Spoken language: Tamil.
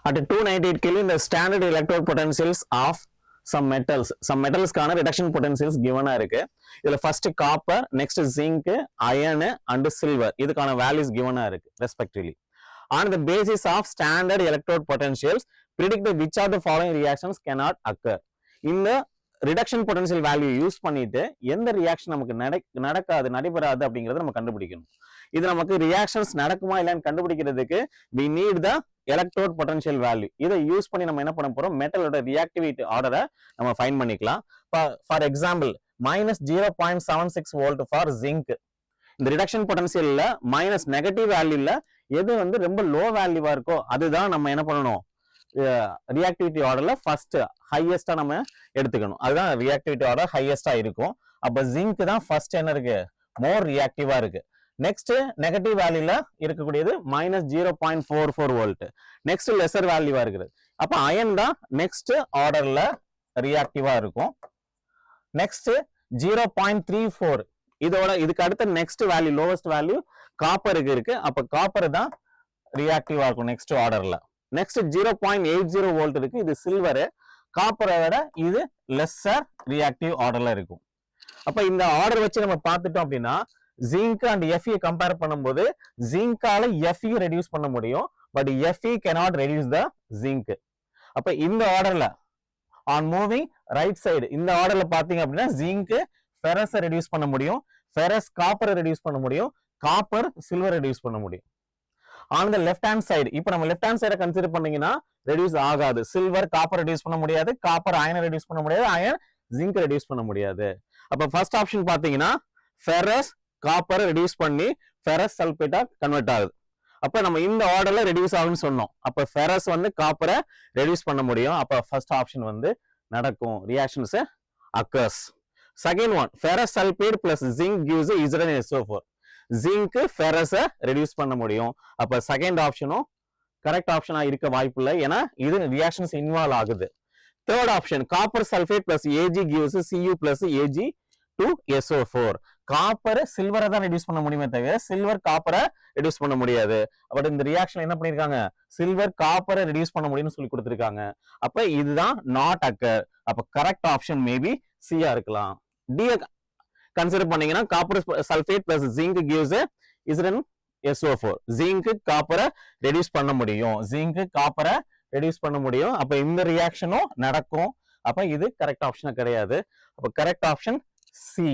At 298 kelvin, the standard electrode potentials of some metals கான reduction potentials given இருக்கு. இதுல first copper, next zinc, iron and silver இதுக்கான values given இருக்கு respectively. On the basis of standard electrode potentials, predict which of the following reactions cannot occur. இந்த reduction potential value யூஸ் பண்ணிட்டு எந்த ரியாக்ஷன் நமக்கு நடைபெறாது அப்படிங்கறத நம்ம கண்டுபிடிக்கணும். இது நமக்கு ரியாக்ஷன்ஸ் நடக்குமா இல்லைன்னு கண்டுபிடிக்கிறதுக்கு we need the electrode potential value. இதை யூஸ் பண்ணி நம்ம என்ன பண்ண போறோம், மெட்டலோட ரியாக்டிவிட்டி ஆர்டரை நம்ம ஃபைண்ட் பண்ணிக்கலாம். For example -0.76 volt for zinc. இந்த ரிடக்ஷன் பொட்டன்சியல்ல மைனஸ் நெகட்டிவ் வேல்யூல எது வந்து ரொம்ப லோ வேல்யூவா இருக்கோ அதுதான் நம்ம என்ன பண்ணணும், ரியாக்டிவிட்டி ஆர்டர்ல ஃபர்ஸ்ட் ஹையஸ்டா நம்ம எடுத்துக்கணும். அதுதான் ரியாக்டிவிட்டி ஆர்டர் ஹையஸ்டா இருக்கும். அப்ப ஜிங்க் தான் ஃபர்ஸ்ட் என்ன இருக்கு, மோர் ரியாக்டிவா இருக்கு. நெக்ஸ்ட் நெகட்டிவ் வேல்யூல இருக்கக்கூடியது -0.44 வோல்ட். நெக்ஸ்ட் லெசர் வேல்யூவா இருக்குது. அப்ப அயன் தான் நெக்ஸ்ட் ஆர்டர்ல ரியாக்டிவா இருக்கும். நெக்ஸ்ட் 0.34 இதுக்கு அடுத்த நெக்ஸ்ட் வேல்யூ லோவஸ்ட் வேல்யூ காப்பருக்கு இருக்கு. அப்ப காப்பர் தான் ரியாக்டிவா இருக்கும் நெக்ஸ்ட் ஆர்டர்ல. நெக்ஸ்ட் 0.80 வோல்ட் இருக்கு, இது சில்வர். காப்பரை விட இது லெஸ்ஸர் ரியாக்டிவ் ஆர்டர்ல இருக்கும். அப்ப இந்த ஆர்டர் வச்சு நம்ம பார்த்துட்டோம் அப்படின்னா ஜிங்க் அண்ட் எஃப்இ கம்பேர் பண்ணும்போது ஜிங்கால எஃப்இ ரெடியூஸ் பண்ண முடியும், but FE cannot reduce the zinc. அப்ப இந்த ஆர்டர்ல ஆன் மூவிங் ரைட் சைடு இந்த ஆர்டர்ல பாத்தீங்க அப்படின்னா ஜிங்க் ஃபெரஸை ரெடியூஸ் பண்ண முடியும், ஃபெரஸ் காப்பரை ரெடியூஸ் பண்ண முடியும், காப்பர் சில்வர் ரெடியூஸ் பண்ண முடியும். On the left hand side இப்போ நம்ம லெஃப்ட் ஹேண்ட் சைடை கன்சிடர் பண்ணீங்கன்னா ரெடியூஸ் ஆகாது. சில்வர் காப்பர் ரெடியூஸ் பண்ண முடியாது, காப்பர் அயனை ரெடியூஸ் பண்ண முடியாது, அயன் ஜிங்க் ரெடியூஸ் பண்ண முடியாது. அப்ப ஃபர்ஸ்ட் ஆப்ஷன் பாத்தீங்கன்னா ஃபெரஸ் காப்பரை ரெடியூஸ் பண்ணி ஃபெரஸ் சல்பேட்டா கன்வெர்ட் ஆகுது. அப்ப நம்ம இந்த ஆர்டர்ல ரெடியூஸ் ஆகும்னு சொன்னோம். அப்ப ஃபெரஸ் வந்து காப்பரை ரெடியூஸ் பண்ண முடியும். அப்ப ஃபர்ஸ்ட் ஆப்ஷன் வந்து நடக்கும், reactions occurs. Second one, ferrous sulphate plus zinc gives ZnSO4. Zinc ஃபெரஸை ரெடியூஸ் பண்ண முடியும். அப்ப செகண்ட் ஆப்ஷனும் கரெக்ட் ஆப்ஷனா இருக்க வாய்ப்பு இல்லை, ஏன்னா இது ரியாக்ஷன்ஸ் இன்வால்வ் ஆகுது. Third option, copper sulphate plus Ag gives Cu plus Ag2SO4. காப்பரை சில்வரை தான் ரெடியூஸ் பண்ண முடியுமே தவிர சில்வர் காப்பரை ரெடியூஸ் பண்ண முடியாது. பட் இந்த ரியாக்ஷன் என்ன பண்ணிருக்காங்க, சில்வர் காப்பரை ரெடியூஸ் பண்ண முடியும்னு சொல்லி கொடுத்திருக்காங்க. அப்ப இதுதான் நாட் அக்கர். அப்ப கரெக்ட் ஆப்ஷன் மேபி சியா இருக்கலாம். டி கன்சிடர் பண்ணீங்கன்னா copper sulphate plus zinc gives ZnSO4. Zinc காப்பரை ரெடியூஸ் பண்ண முடியும், ஜிங்க் காப்பரை ரெடியூஸ் பண்ண முடியும். அப்ப இந்த ரியாக்ஷனும் நடக்கும். அப்ப இது கரெக்ட் ஆப்ஷன் கிடையாது. அப்ப கரெக்ட் ஆப்ஷன் சி.